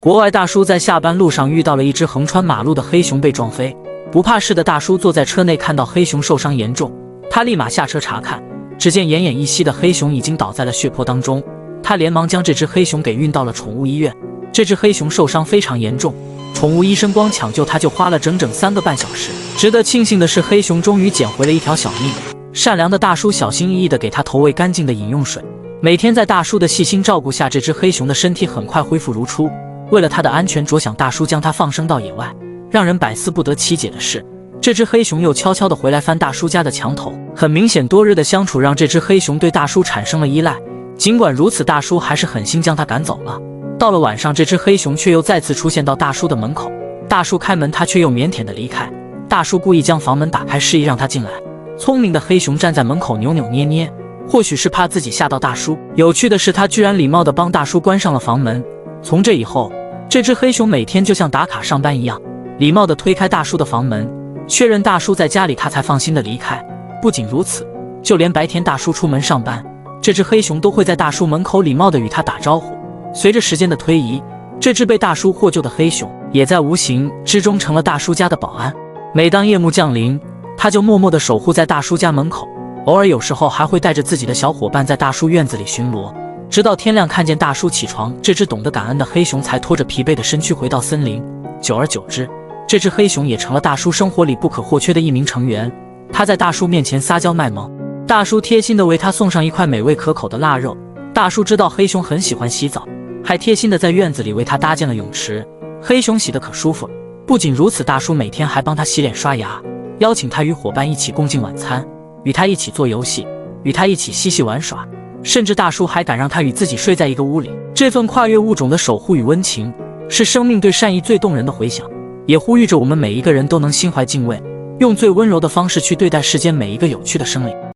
国外大叔在下班路上遇到了一只横穿马路的黑熊被撞飞，不怕事的大叔坐在车内看到黑熊受伤严重，他立马下车查看，只见奄奄一息的黑熊已经倒在了血泊当中，他连忙将这只黑熊给运到了宠物医院。这只黑熊受伤非常严重，宠物医生光抢救它就花了整整3个半小时。值得庆幸的是，黑熊终于捡回了一条小命。善良的大叔小心翼翼地给它投喂干净的饮用水，每天在大叔的细心照顾下，这只黑熊的身体很快恢复如初。为了它的安全着想，大叔将它放生到野外。让人百思不得其解的是，这只黑熊又悄悄地回来翻大叔家的墙头。很明显，多日的相处让这只黑熊对大叔产生了依赖。尽管如此，大叔还是狠心将它赶走了。到了晚上，这只黑熊却又再次出现到大叔的门口。大叔开门，它却又腼腆地离开。大叔故意将房门打开，示意让它进来。聪明的黑熊站在门口扭扭捏捏，或许是怕自己吓到大叔。有趣的是，它居然礼貌地帮大叔关上了房门。从这以后，这只黑熊每天就像打卡上班一样，礼貌地推开大叔的房门，确认大叔在家里，他才放心地离开。不仅如此，就连白天大叔出门上班，这只黑熊都会在大叔门口礼貌地与他打招呼。随着时间的推移，这只被大叔获救的黑熊也在无形之中成了大叔家的保安。每当夜幕降临，他就默默地守护在大叔家门口，偶尔有时候还会带着自己的小伙伴在大叔院子里巡逻，直到天亮看见大叔起床，这只懂得感恩的黑熊才拖着疲惫的身躯回到森林。久而久之，这只黑熊也成了大叔生活里不可或缺的一名成员。他在大叔面前撒娇卖萌，大叔贴心地为他送上一块美味可口的腊肉。大叔知道黑熊很喜欢洗澡，还贴心地在院子里为他搭建了泳池，黑熊洗得可舒服了。不仅如此，大叔每天还帮他洗脸刷牙，邀请他与伙伴一起共进晚餐，与他一起做游戏，与他一起嬉戏玩耍，甚至大叔还敢让他与自己睡在一个屋里。这份跨越物种的守护与温情，是生命对善意最动人的回响，也呼吁着我们每一个人都能心怀敬畏，用最温柔的方式去对待世间每一个有趣的生灵。